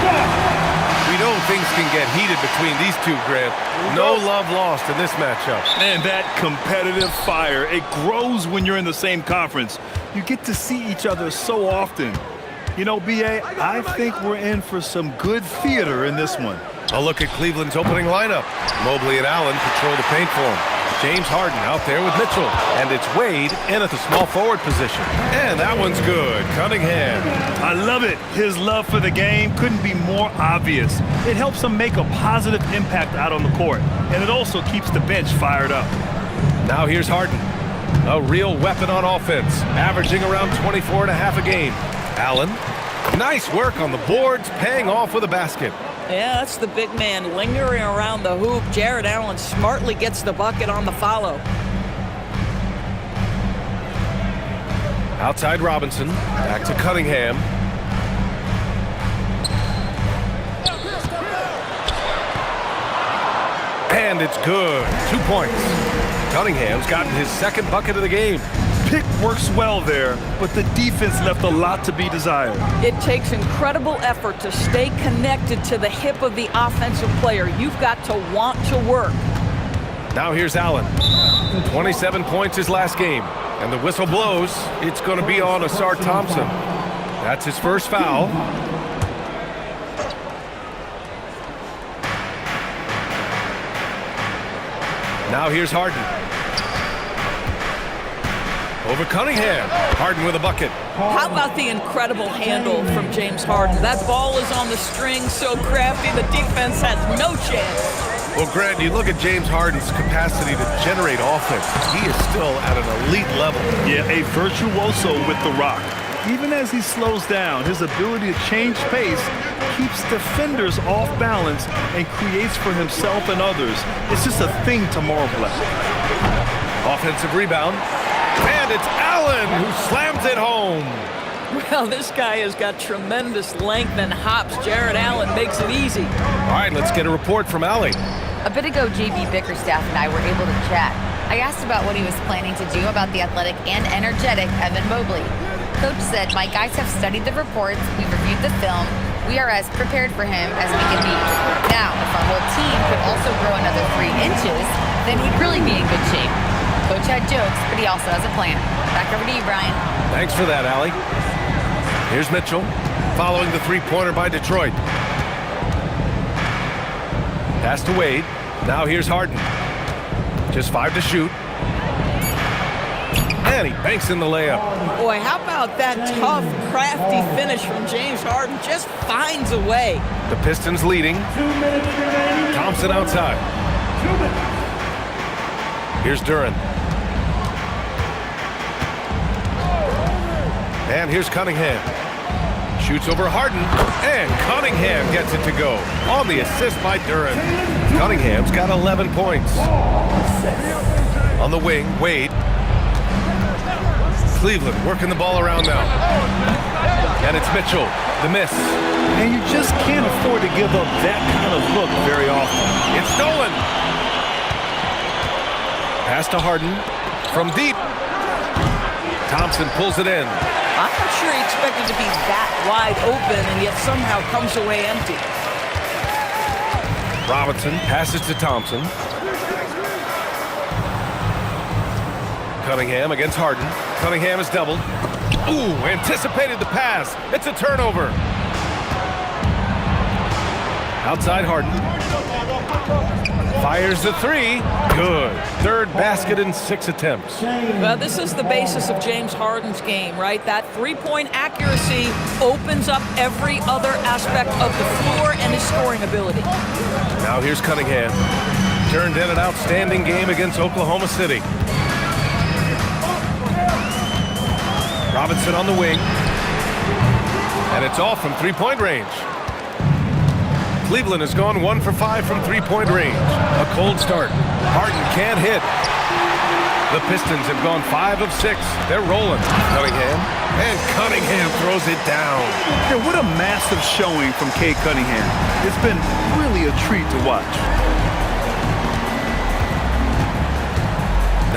We know things can get heated between these two, Grant. No love lost in this matchup. And that competitive fire, it grows when you're in the same conference. You get to see each other so often. You know, B.A., I think we're in for some good theater in this one. A look at Cleveland's opening lineup. Mobley and Allen patrol the paint for him. James Harden out there with Mitchell. And it's Wade in at the small forward position. And that one's good. Cunningham. I love it. His love for the game couldn't be more obvious. It helps him make a positive impact out on the court. And it also keeps the bench fired up. Now here's Harden. A real weapon on offense. Averaging around 24 and a half a game. Allen. Nice work on the boards. Paying off with a basket. Yeah, that's the big man lingering around the hoop. Jared Allen smartly gets the bucket on the follow. Outside Robinson. Back to Cunningham. And it's good. 2 points. Cunningham's gotten his second bucket of the game. Pick works well there, but the defense left a lot to be desired. It takes incredible effort to stay connected to the hip of the offensive player. You've got to want to work. Now here's Allen. 27 points his last game. And the whistle blows. It's going to be on Asar Thompson. That's his first foul. Now here's Harden. Over Cunningham. Harden with a bucket. How about the incredible handle from James Harden? That ball is on the string, so crafty, the defense has no chance. Well, Grant, you look at James Harden's capacity to generate offense. He is still at an elite level. Yeah, a virtuoso with the rock. Even as he slows down, his ability to change pace keeps defenders off balance and creates for himself and others. It's just a thing to marvel at. Offensive rebound. And it's Allen who slams it home. Well, this guy has got tremendous length and hops. Jared Allen makes it easy. All right, let's get a report from Allie. A bit ago, JB Bickerstaff and I were able to chat. I asked about what he was planning to do about the athletic and energetic Evan Mobley. Coach said, "My guys have studied the reports, we've reviewed the film, we are as prepared for him as we can be. Now, if our whole team could also grow another 3 inches, then we'd really be in good shape." Coach had jokes, but he also has a plan. Back over to you, Brian. Thanks for that, Allie. Here's Mitchell, following the three-pointer by Detroit. Pass to Wade. Now here's Harden. Just 5 to shoot. And he banks in the layup. Boy, how about that tough, crafty finish from James Harden? Just finds a way. The Pistons leading. Thompson outside. Here's Duran. And here's Cunningham. Shoots over Harden. And Cunningham gets it to go. On the assist by Duran. Cunningham's got 11 points. On the wing, Wade. Cleveland working the ball around now. And it's Mitchell. The miss. And you just can't afford to give up that kind of look very often. It's stolen. Pass to Harden from deep. Thompson pulls it in. I'm not sure he expected to be that wide open and yet somehow comes away empty. Robinson passes to Thompson. Cunningham against Harden. Cunningham is doubled. Ooh, anticipated the pass. It's a turnover. Outside Harden. Fires the three. Good. Third basket in 6 attempts. Well, this is the basis of James Harden's game, right? That three-point accuracy opens up every other aspect of the floor and his scoring ability. Now here's Cunningham. Turned in an outstanding game against Oklahoma City. Robinson on the wing. And it's off from three-point range. Cleveland has gone 1 for 5 from three-point range. A cold start. Harden can't hit. The Pistons have gone 5 of 6. They're rolling. Cunningham. And Cunningham throws it down. Yeah, what a massive showing from Cade Cunningham. It's been really a treat to watch.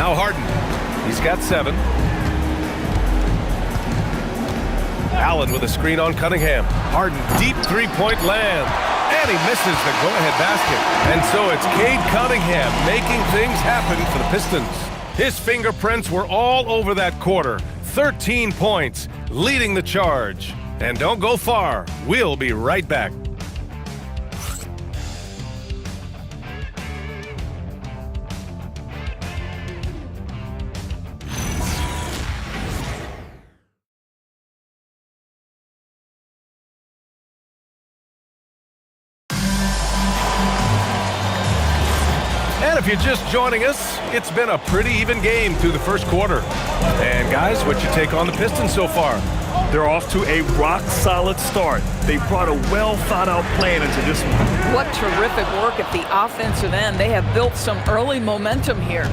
Now Harden. He's got 7. Allen with a screen on Cunningham. Harden, deep three-point land. And he misses the go-ahead basket. And so it's Cade Cunningham making things happen for the Pistons. His fingerprints were all over that quarter. 13 points, leading the charge. And don't go far. We'll be right back. And if you're just joining us, it's been a pretty even game through the first quarter. And guys, what's your take on the Pistons so far? They're off to a rock-solid start. They brought a well-thought-out plan into this one. What terrific work at the offensive end. They have built some early momentum here.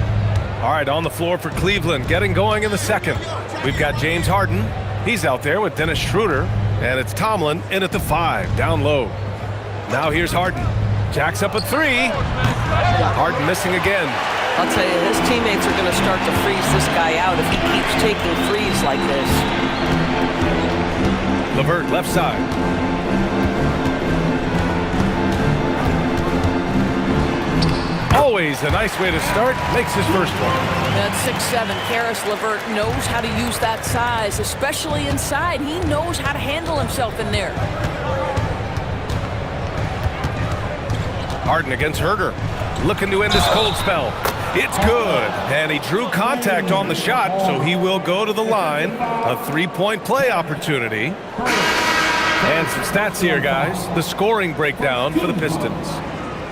All right, on the floor for Cleveland, getting going in the second. We've got James Harden. He's out there with Dennis Schroeder. And it's Tomlin in at the 5, down low. Now here's Harden. Jacks up a 3. Harden missing again. I'll tell you, his teammates are going to start to freeze this guy out if he keeps taking threes like this. LeVert, left side. Always a nice way to start. Makes his first one. At 6'7", Karis LeVert knows how to use that size, especially inside. He knows how to handle himself in there. Harden against Herder. Looking to end this cold spell. It's good. And he drew contact on the shot, so he will go to the line. A three-point play opportunity. And some stats here, guys. The scoring breakdown for the Pistons.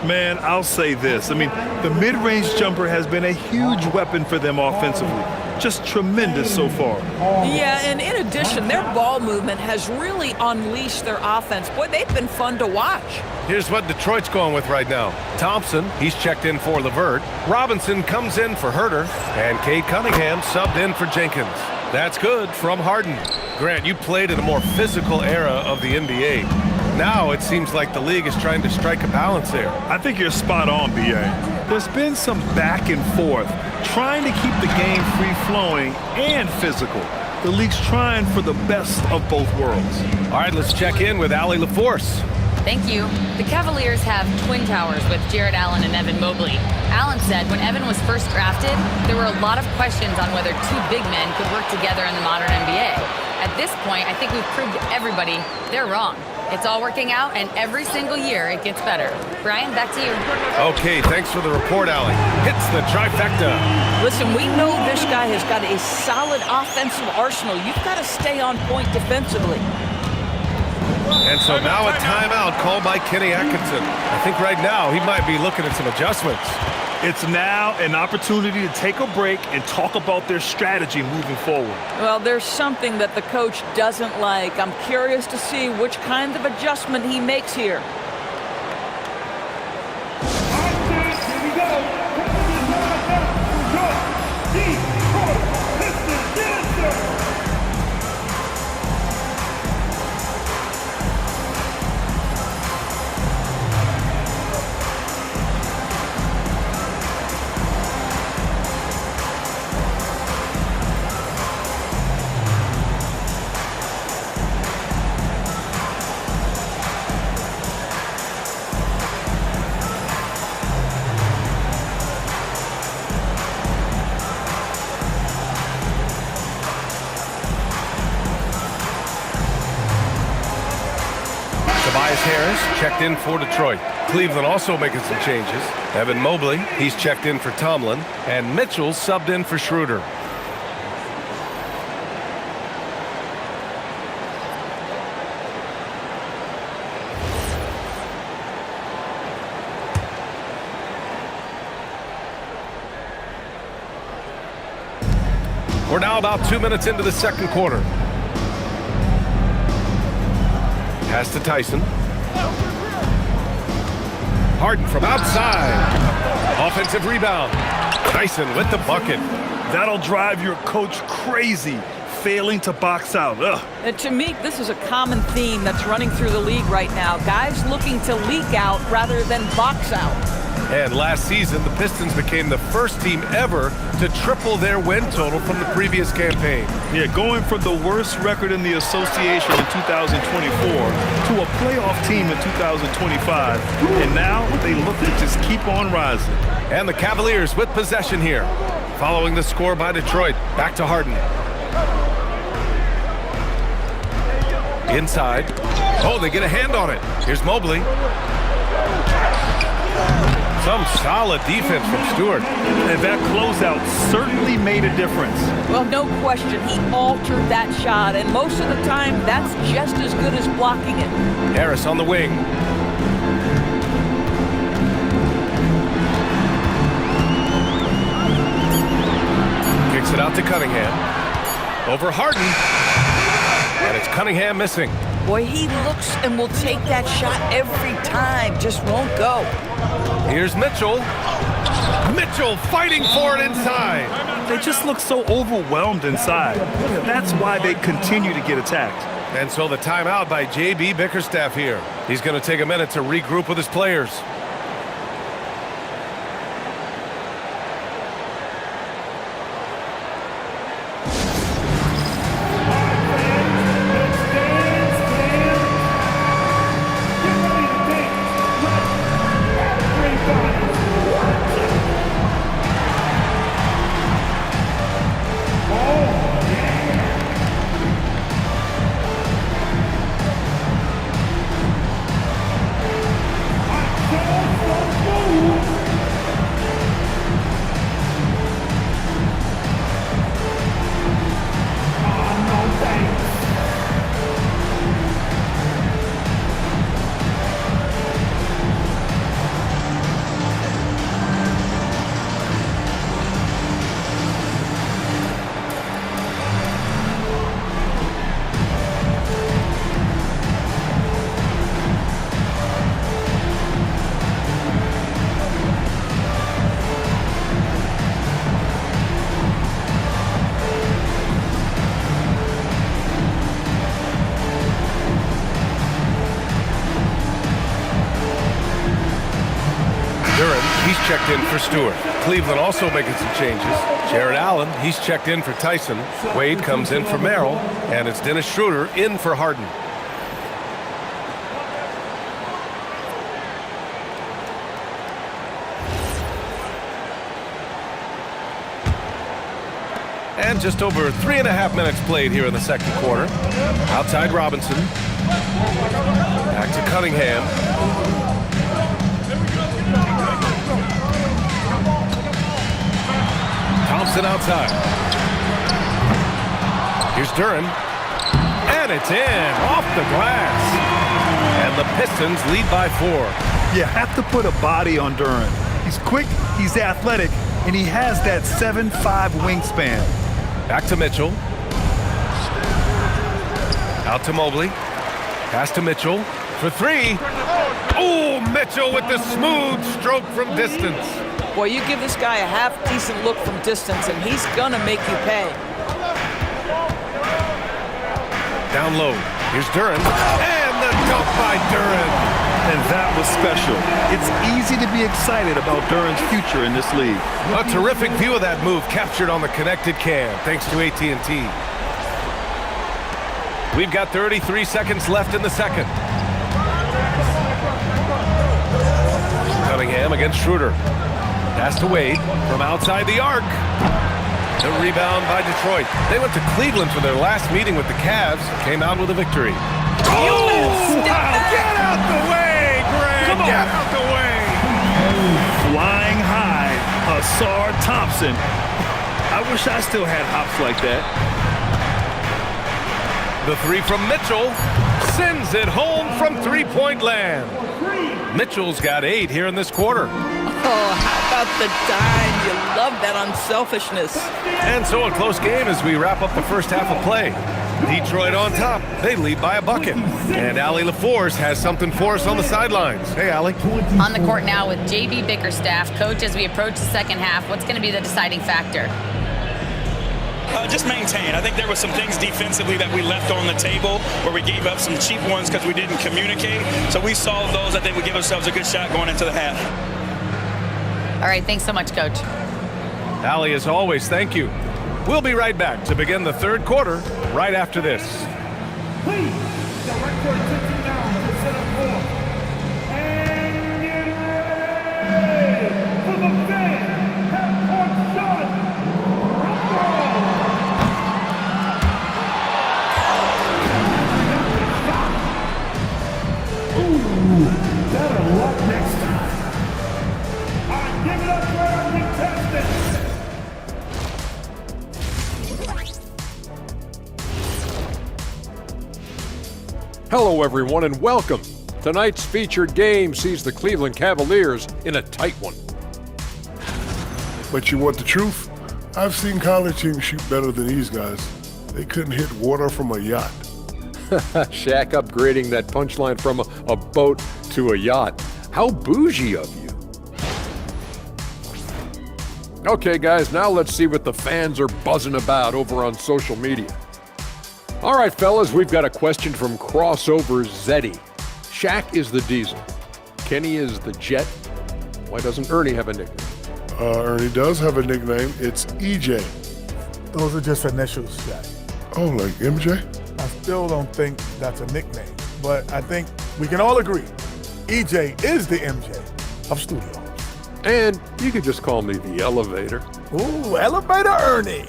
Man, I'll say this. I mean, the mid-range jumper has been a huge weapon for them offensively. Just tremendous so far. Yeah, and in addition, their ball movement has really unleashed their offense. Boy, they've been fun to watch. Here's what Detroit's going with right now. Thompson, he's checked in for LeVert. Robinson comes in for Herder. And Cade Cunningham subbed in for Jenkins. That's good from Harden. Grant, you played in a more physical era of the NBA. Now it seems like the league is trying to strike a balance there. I think you're spot on, B.A. There's been some back and forth, trying to keep the game free-flowing and physical. The league's trying for the best of both worlds. All right, let's check in with Allie LaForce. Thank you. The Cavaliers have twin towers with Jared Allen and Evan Mobley. Allen said when Evan was first drafted, there were a lot of questions on whether two big men could work together in the modern NBA. At this point, I think we've proved to everybody they're wrong. It's all working out, and every single year it gets better. Brian, back to you. Okay, thanks for the report, Allie. Hits the trifecta. Listen, we know this guy has got a solid offensive arsenal. You've got to stay on point defensively. And so now a timeout called by Kenny Atkinson. I think right now he might be looking at some adjustments. It's now an opportunity to take a break and talk about their strategy moving forward. Well, there's something that the coach doesn't like. I'm curious to see which kind of adjustment he makes here. Here we go. Harris checked in for Detroit. Cleveland also making some changes. Evan Mobley, he's checked in for Tomlin. And Mitchell subbed in for Schroeder. We're now about 2 minutes into the second quarter. Pass to Tyson. Harden from outside. Offensive rebound. Tyson with the bucket. That'll drive your coach crazy, failing to box out. Ugh. And to me, this is a common theme that's running through the league right now. Guys looking to leak out rather than box out. And last season, the Pistons became the first team ever to triple their win total from the previous campaign. Yeah, going from the worst record in the association in 2024 to a playoff team in 2025. And now they look to just keep on rising. And the Cavaliers with possession here. Following the score by Detroit, back to Harden. Inside. Oh, they get a hand on it. Here's Mobley. Some solid defense from Stewart. And that closeout certainly made a difference. Well, no question, he altered that shot, and most of the time, that's just as good as blocking it. Harris on the wing. Kicks it out to Cunningham. Over Harden. And it's Cunningham missing. Boy, he looks and will take that shot every time, just won't go. Here's Mitchell. Mitchell fighting for it inside. They just look so overwhelmed inside. That's why they continue to get attacked. And so the timeout by J.B. Bickerstaff here. He's going to take a minute to regroup with his players. He's checked in for Stewart. Cleveland also making some changes. Jared Allen, he's checked in for Tyson. Wade comes in for Merrill. And it's Dennis Schroeder in for Harden. And just over 3.5 minutes played here in the second quarter. Outside Robinson. Back to Cunningham. Thompson outside. Here's Duren. And it's in off the glass. And the Pistons lead by 4. You have to put a body on Duren. He's quick, he's athletic, and he has that 7'5" wingspan. Back to Mitchell. Out to Mobley. Pass to Mitchell for 3. Oh, Mitchell with the smooth stroke from distance. Boy, you give this guy a half-decent look from distance, and he's gonna make you pay. Down low. Here's Duren. And the dunk by Duren. And that was special. It's easy to be excited about Duren's future in this league. A terrific view of that move captured on the connected cam, thanks to AT&T. We've got 33 seconds left in the second. Cunningham against Schroeder. Pass to Wade from outside the arc. The rebound by Detroit. They went to Cleveland for their last meeting with the Cavs. Came out with a victory. Oh! Get out the way, Greg! Get out the way! Flying high, Asar Thompson. I wish I still had hops like that. The 3 from Mitchell sends it home from three-point land. Mitchell's got 8 here in this quarter. Oh, how about the dime? You love that unselfishness. And so a close game as we wrap up the first half of play. Detroit on top. They lead by a bucket. And Allie LaForce has something for us on the sidelines. Hey, Allie. On the court now with J.B. Bickerstaff. Coach, as we approach the second half, what's going to be the deciding factor? Just maintain. I think there were some things defensively that we left on the table where we gave up some cheap ones because we didn't communicate. So we solved those. I think we give ourselves a good shot going into the half. All right, thanks so much, Coach. Allie, as always, thank you. We'll be right back to begin the third quarter right after this. Please, direct your attention now to set up court. And get ready for the fan half-court shot. Ooh, that'll work next time. All right, give it up for our contestants. Hello, everyone, and welcome. Tonight's featured game sees the Cleveland Cavaliers in a tight one. But you want the truth? I've seen college teams shoot better than these guys. They couldn't hit water from a yacht. Shaq upgrading that punchline from a boat to a yacht. How bougie of you. Okay, guys, now let's see what the fans are buzzing about over on social media. All right, fellas, we've got a question from Crossover Zeddy. Shaq is the Diesel. Kenny is the Jet. Why doesn't Ernie have a nickname? Ernie does have a nickname. It's EJ. Those are just initials, Shaq. Oh, like MJ? I still don't think that's a nickname, but I think we can all agree EJ is the MJ of studio. And you could just call me the Elevator. Ooh, Elevator Ernie.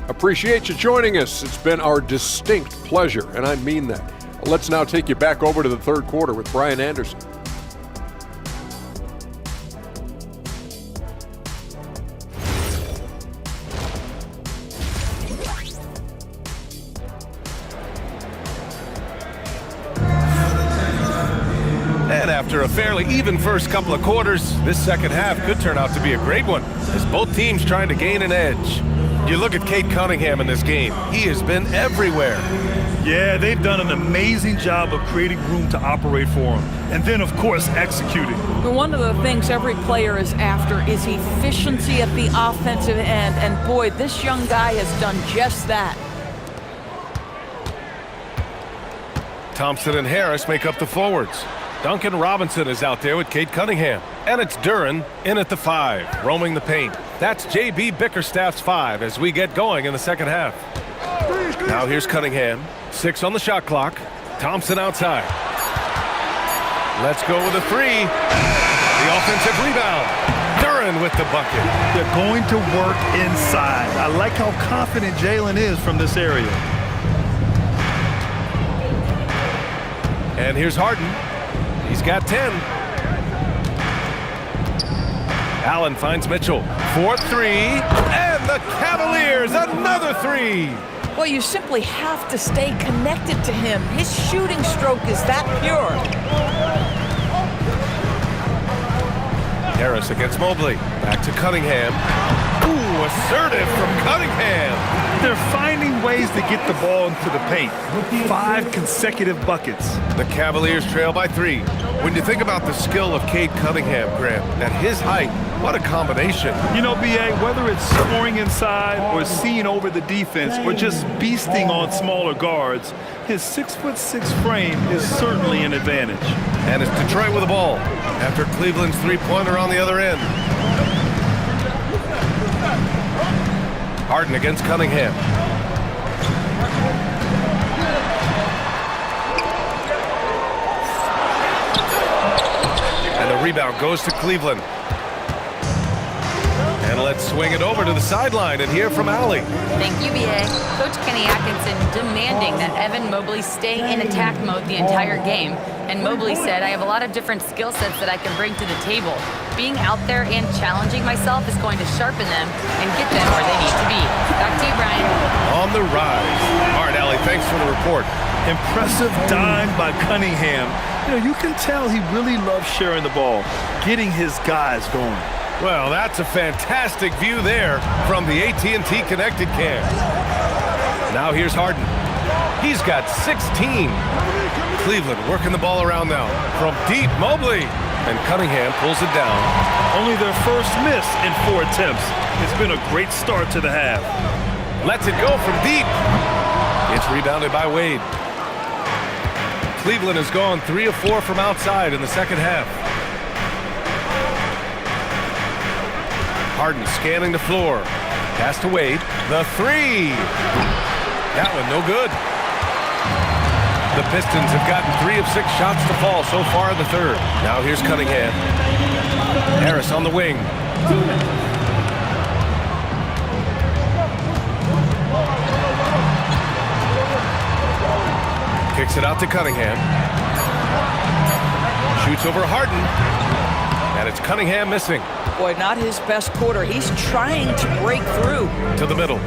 Appreciate you joining us. It's been our distinct pleasure, and I mean that. Let's now take you back over to the third quarter with Brian Anderson. And after a fairly even first couple of quarters, this second half could turn out to be a great one, as both teams trying to gain an edge. You look at Cade Cunningham in this game. He has been everywhere. Yeah, they've done an amazing job of creating room to operate for him. And then, of course, executing. One of the things every player is after is efficiency at the offensive end. And boy, this young guy has done just that. Thompson and Harris make up the forwards. Duncan Robinson is out there with Cade Cunningham. And it's Duren in at the 5, roaming the paint. That's J.B. Bickerstaff's 5 as we get going in the second half. Now here's Cunningham. 6 on the shot clock. Thompson outside. Let's go with a 3. The offensive rebound. Duren with the bucket. They're going to work inside. I like how confident Jalen is from this area. And here's Harden. He's got 10. Allen finds Mitchell. 4-3. And the Cavaliers, another 3. Well, you simply have to stay connected to him. His shooting stroke is that pure. Harris against Mobley. Back to Cunningham. Ooh, assertive from Cunningham. They're finding ways to get the ball into the paint. 5 consecutive buckets. The Cavaliers trail by 3. When you think about the skill of Cade Cunningham, Grant, at his height, what a combination. You know, B.A., whether it's scoring inside or seeing over the defense or just beasting on smaller guards, his 6'6" frame is certainly an advantage. And it's Detroit with the ball after Cleveland's three-pointer on the other end. Harden against Cunningham. And the rebound goes to Cleveland. And let's swing it over to the sideline and hear from Allie. Thank you, B.A. Coach Kenny Atkinson demanding that Evan Mobley stay in attack mode the entire game. And Mobley said, I have a lot of different skill sets that I can bring to the table. Being out there and challenging myself is going to sharpen them and get them where they need to be. Back to you, Brian. On the rise. All right, Allie, thanks for the report. Impressive dime by Cunningham. You know, you can tell he really loves sharing the ball, getting his guys going. Well, that's a fantastic view there from the AT&T Connected Cam. Now here's Harden. He's got 16. Cleveland working the ball around now. From deep, Mobley. And Cunningham pulls it down. Only their first miss in 4 attempts. It's been a great start to the half. Lets it go from deep. It's rebounded by Wade. Cleveland has gone 3 of 4 from outside in the second half. Harden scanning the floor. Pass to Wade. The three. That one no good. The Pistons have gotten 3 of 6 shots to fall so far in the third. Now here's Cunningham. Harris on the wing. Kicks it out to Cunningham. Shoots over Harden. And it's Cunningham missing. Boy, not his best quarter. He's trying to break through. To the middle.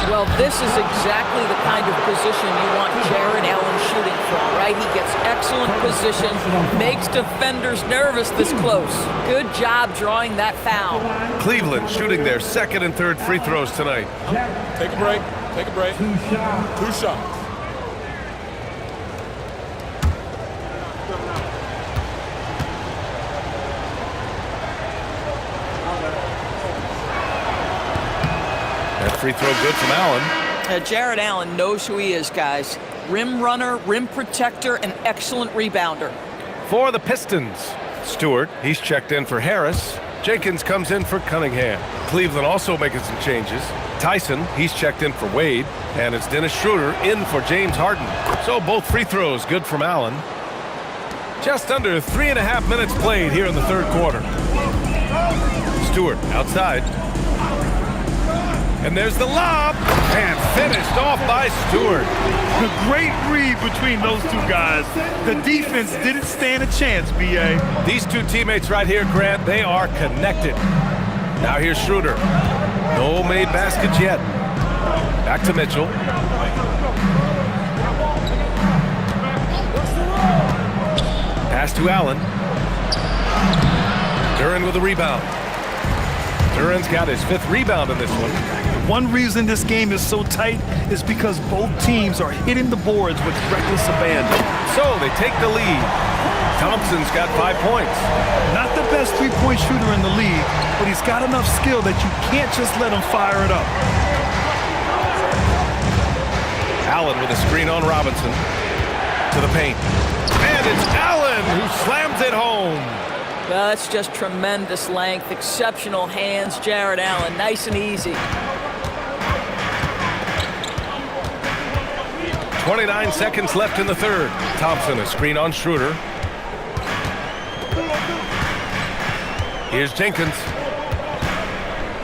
Well, this is exactly the kind of position you want Jared Allen shooting from, right? He gets excellent position, makes defenders nervous this close. Good job drawing that foul. Cleveland shooting their second and third free throws tonight. Take a break. Take a break. 2 shots. That free throw good from Allen. Jared Allen knows who he is, guys. Rim runner, rim protector, and excellent rebounder. For the Pistons, Stewart, he's checked in for Harris. Jenkins comes in for Cunningham. Cleveland also making some changes. Tyson, he's checked in for Wade. And it's Dennis Schroeder in for James Harden. So both free throws good from Allen. Just under 3.5 minutes played here in the third quarter. Stewart outside. And there's the lob, and finished off by Stewart. A great read between those 2 guys. The defense didn't stand a chance, B.A. These 2 teammates right here, Grant, they are connected. Now here's Schroeder. No made baskets yet. Back to Mitchell. Pass to Allen. Duran with a rebound. Duran's got his 5th rebound in this one. One reason this game is so tight is because both teams are hitting the boards with reckless abandon. So they take the lead. Thompson's got 5 points. Not the best three-point shooter in the league, but he's got enough skill that you can't just let him fire it up. Allen with a screen on Robinson. To the paint. And it's Allen who slams it home. Well, that's just tremendous length, exceptional hands, Jared Allen, nice and easy. 29 seconds left in the third. Thompson, a screen on Schroeder. Here's Jenkins.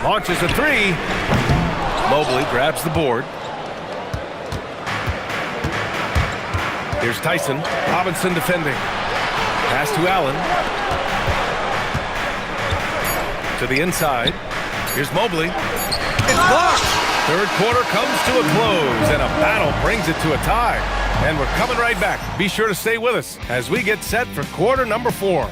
Launches a 3. Mobley grabs the board. Here's Tyson. Robinson defending. Pass to Allen. To the inside. Here's Mobley. It's blocked. Third quarter comes to a close, and a battle brings it to a tie. And we're coming right back. Be sure to stay with us as we get set for quarter number 4.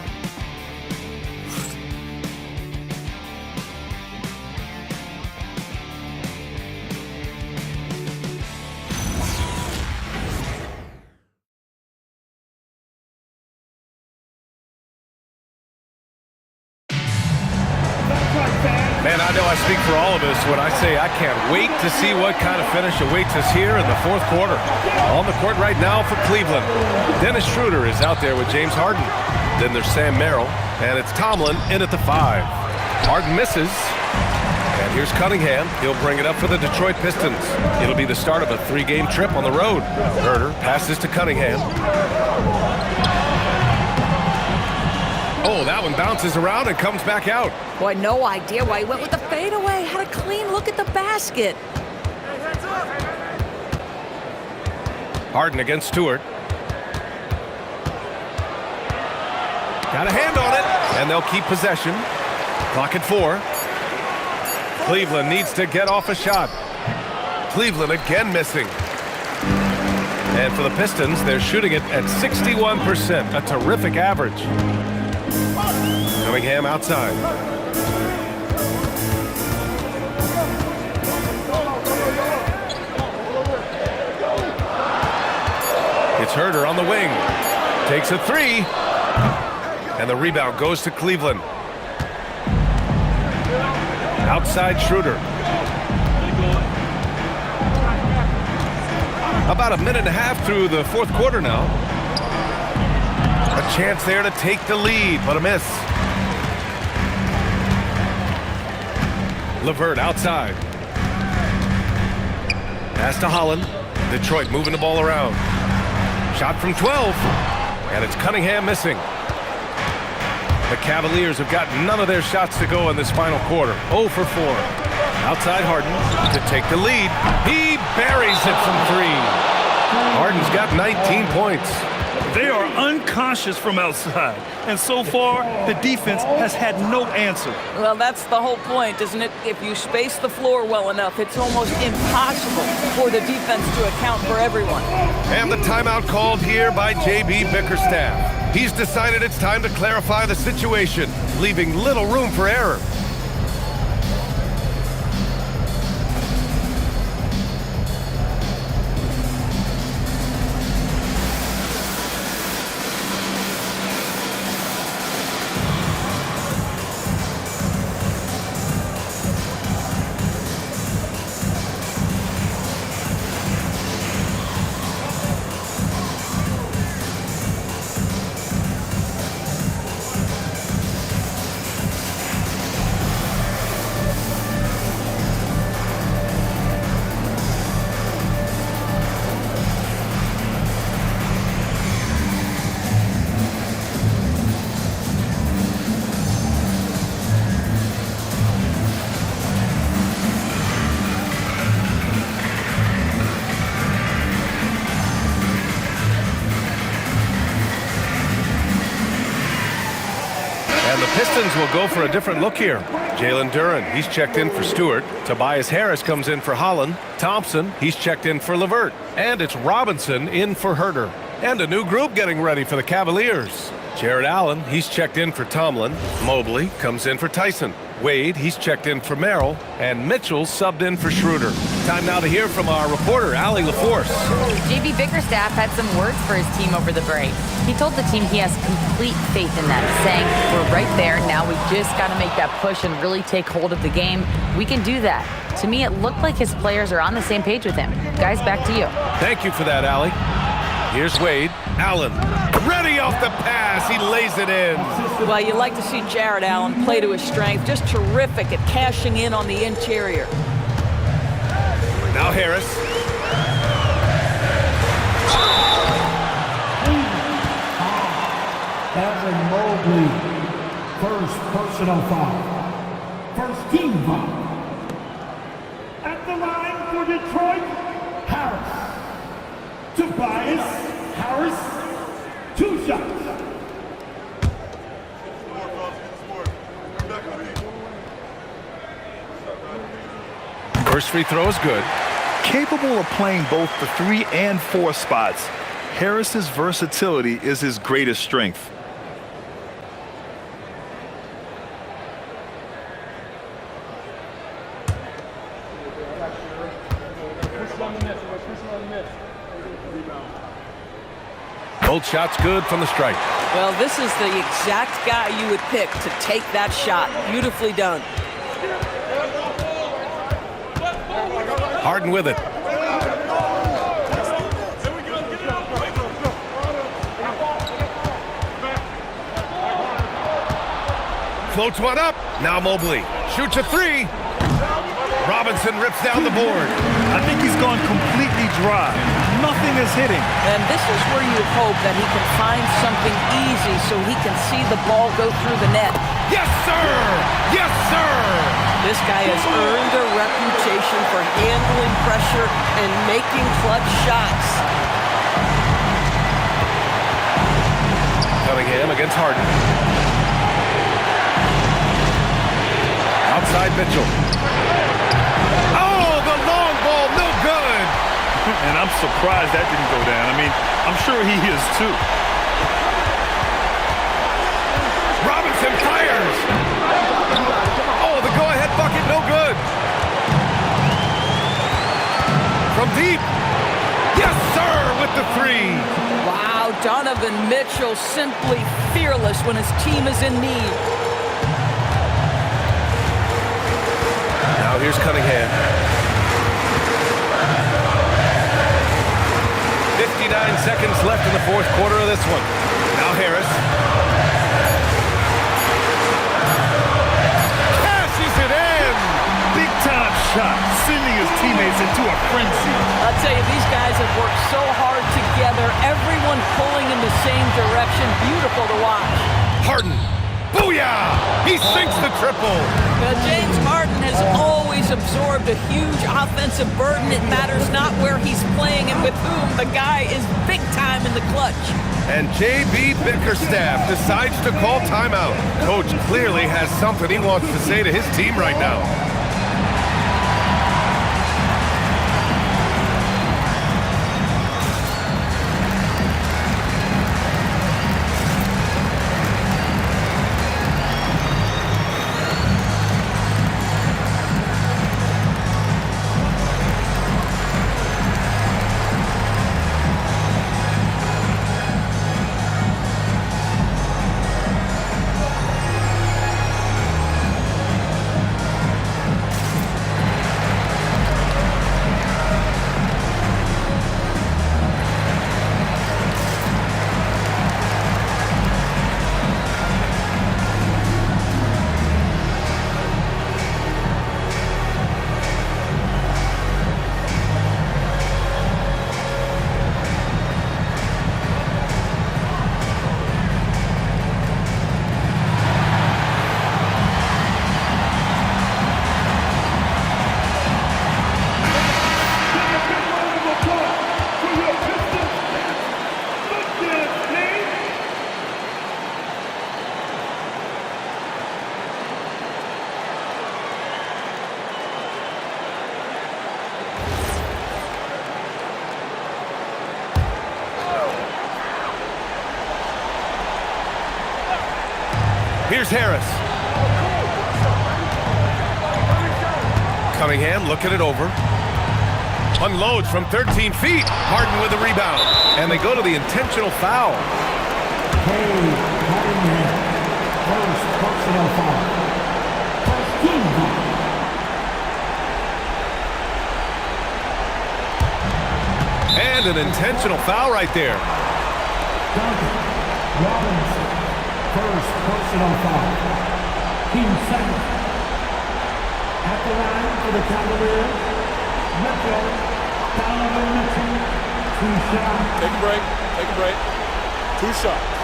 Man, I know I speak for all of us when I say I can't wait to see what kind of finish awaits us here in the fourth quarter. On the court right now for Cleveland, Dennis Schroeder is out there with James Harden. Then there's Sam Merrill, and it's Tomlin in at the 5. Harden misses, and here's Cunningham. He'll bring it up for the Detroit Pistons. It'll be the start of a 3-game trip on the road. Herter passes to Cunningham. Oh, that one bounces around and comes back out. Boy, no idea why he went with the fadeaway. Had a clean look at the basket. Harden against Stewart. Got a hand on it, and they'll keep possession. Clock at 4. Cleveland needs to get off a shot. Cleveland again missing. And for the Pistons, they're shooting it at 61%, a terrific average. Cunningham outside. It's Herter on the wing. Takes a 3. And the rebound goes to Cleveland. Outside Schroeder. About a minute and a half through the fourth quarter now. A chance there to take the lead, but a miss. LeVert outside. Pass to Holland. Detroit moving the ball around. Shot from 12. And it's Cunningham missing. The Cavaliers have got none of their shots to go in this final quarter. 0 for 4. Outside Harden to take the lead. He buries it from 3. Harden's got 19 points. They are unconscious from outside. And so far, the defense has had no answer. Well, that's the whole point, isn't it? If you space the floor well enough, it's almost impossible for the defense to account for everyone. And the timeout called here by J.B. Bickerstaff. He's decided it's time to clarify the situation, leaving little room for error. And the Pistons will go for a different look here. Jalen Duren, he's checked in for Stewart. Tobias Harris comes in for Holland. Thompson, he's checked in for LeVert. And it's Robinson in for Herter. And a new group getting ready for the Cavaliers. Jared Allen, he's checked in for Tomlin. Mobley comes in for Tyson. Wade, he's checked in for Merrill. And Mitchell subbed in for Schroeder. Time now to hear from our reporter, Allie LaForce. JB Bickerstaff had some words for his team over the break. He told the team he has complete faith in them, saying, "We're right there. Now we just got to make that push and really take hold of the game. We can do that." To me, it looked like his players are on the same page with him. Guys, back to you. Thank you for that, Allie. Here's Wade. Allen, ready off the pass. He lays it in. Well, you like to see Jared Allen play to his strength. Just terrific at cashing in on the interior. Now Harris. Evan Mobley, first personal foul. First team foul. At the line for Detroit, Harris. Tobias Harris, 2 shots. First free throw is good. Capable of playing both the 3 and 4 spots, Harris's versatility is his greatest strength. Both shots good from the stripe. Well, this is the exact guy you would pick to take that shot. Beautifully done. Harden with it. Floats one up. Now Mobley shoots a 3. Robinson rips down the board. I think he's gone completely dry. Nothing is hitting. And this is where you hope that he can find something easy so he can see the ball go through the net. Yes, sir! Yes, sir! This guy has earned a reputation for handling pressure and making clutch shots. Cunningham against Harden. Outside Mitchell. Oh, the long ball, no good! And I'm surprised that didn't go down. I mean, I'm sure he is too. Robinson fires! Oh, the go-ahead bucket, no good! From deep. Yes, sir, with the 3. Wow, Donovan Mitchell simply fearless when his team is in need. Now here's Cunningham. 59 seconds left in the 4th quarter of this one. Now Harris. Cashes it in! shot, sending his teammates into a frenzy. I'll tell you, these guys have worked so hard together, everyone pulling in the same direction. Beautiful to watch. Harden. Booyah! He sinks the triple. Now, James Harden has always absorbed a huge offensive burden. It matters not where he's playing and with whom. The guy is big time in the clutch. And J.B. Bickerstaff decides to call timeout. Coach clearly has something he wants to say to his team right now. Here's Harris. Cunningham looking it over. Unloads from 13 feet. Harden with a rebound. And they go to the intentional foul. Cunningham. First personal foul. First team foul. And an intentional foul right there. Duncan Robinson. First personal foul. Team second. At the line for the Cavaliers, Mitchell. Donovan Mitchell. 2 shots. Take a break. Take a break. 2 shots.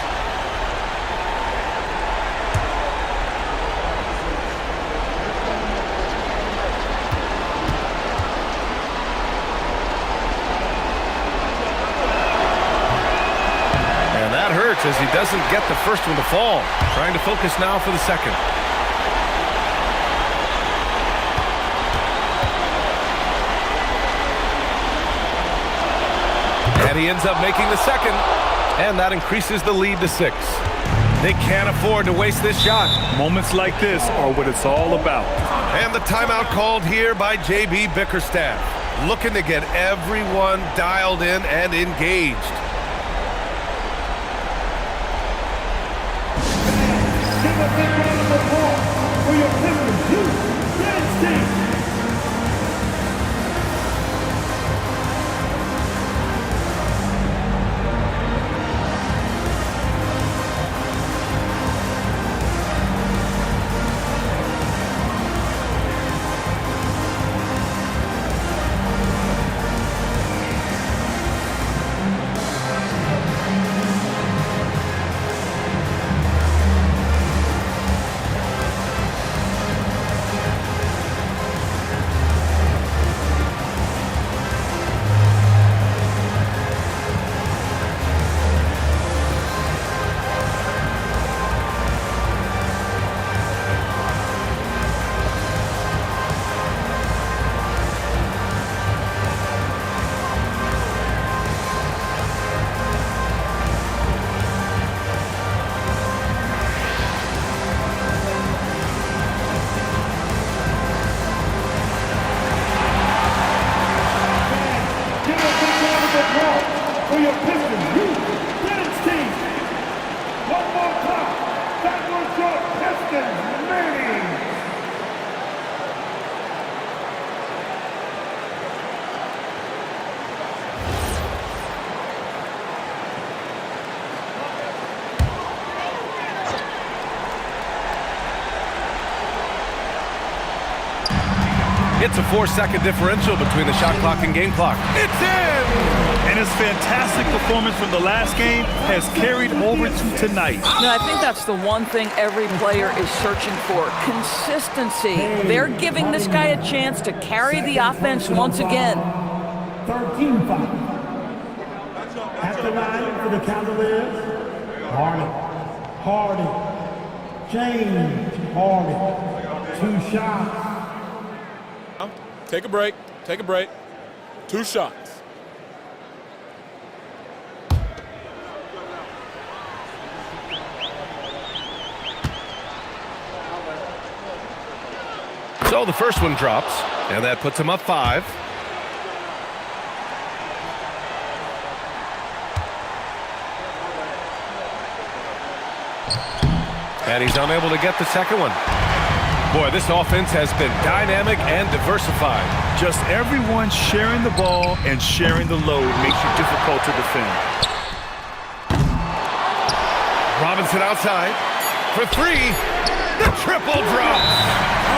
And that hurts as he doesn't get the first one to fall. Trying to focus now for the second. And he ends up making the second. And that increases the lead to 6. They can't afford to waste this shot. Moments like this are what it's all about. And the timeout called here by J.B. Bickerstaff. Looking to get everyone dialed in and engaged. Give a big round of applause for your Pistons. United States. For your Pistons, United States. One more time. That was your Pistons, man. It's a 4-second differential between the shot clock and game clock. It's in! And his fantastic performance from the last game has carried over to tonight. No, I think that's the one thing every player is searching for, consistency. They're giving this guy a chance to carry the offense once again. 13 fouls. At the line for the Cavaliers, Harden, James Harden, 2 shots. Take a break. Take a break. 2 shots. So the first one drops, and that puts him up 5. And he's unable to get the second one. Boy, this offense has been dynamic and diversified. Just everyone sharing the ball and sharing the load makes you difficult to defend. Robinson outside for 3. The triple drops.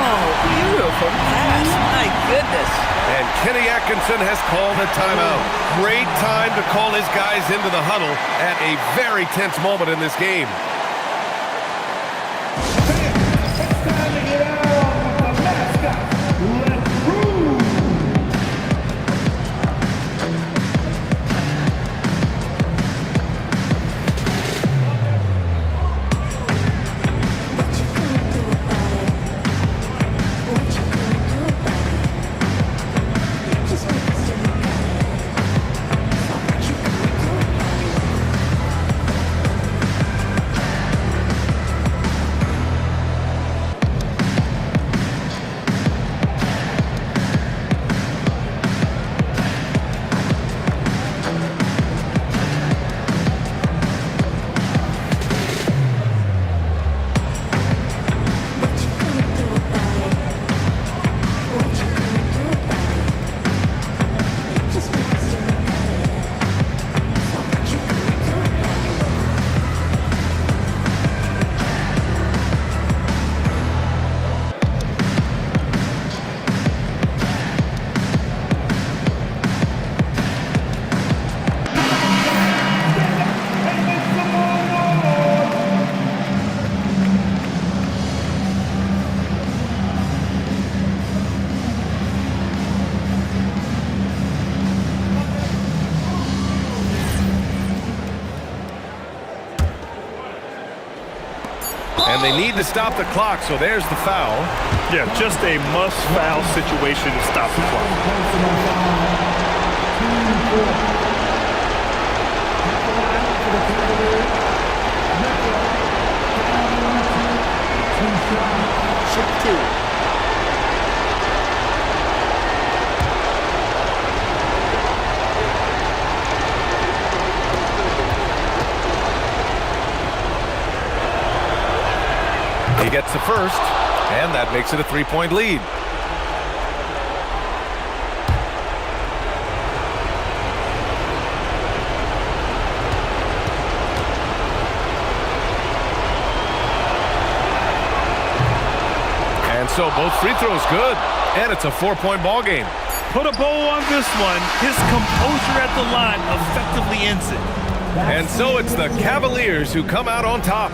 Oh, beautiful pass. My goodness. And Kenny Atkinson has called a timeout. Great time to call his guys into the huddle at a very tense moment in this game. And they need to stop the clock, so there's the foul. Yeah, just a must-foul situation to stop the clock. Shoot 2. He gets the first, and that makes it a 3-point lead. And so both free throws good, and it's a 4-point ball game. Put a bow on this one. His composure at the line effectively ends it. And so it's the Cavaliers who come out on top.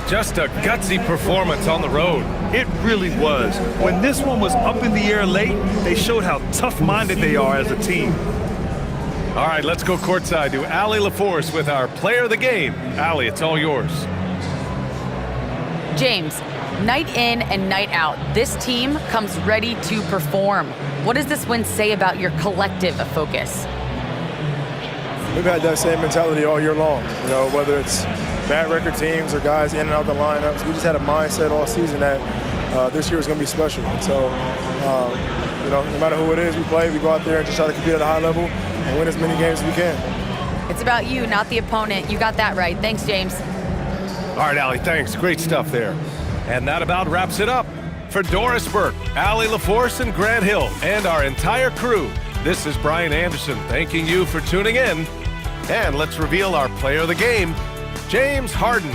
Just a gutsy performance on the road. It really was. When this one was up in the air late, they showed how tough-minded they are as a team. All right, let's go courtside to Allie LaForce with our player of the game. Allie, it's all yours. James, night in and night out, this team comes ready to perform. What does this win say about your collective focus? We've had that same mentality all year long, you know, whether it's bad record teams or guys in and out the lineups. We just had a mindset all season that this year is going to be special. And so, you know, no matter who it is we play, we go out there and just try to compete at a high level and win as many games as we can. It's about you, not the opponent. You got that right. Thanks, James. All right, Allie, thanks. Great stuff there. And that about wraps it up. For Doris Burke, Allie LaForce, and Grant Hill, and our entire crew, this is Brian Anderson thanking you for tuning in. And let's reveal our player of the game, James Harden.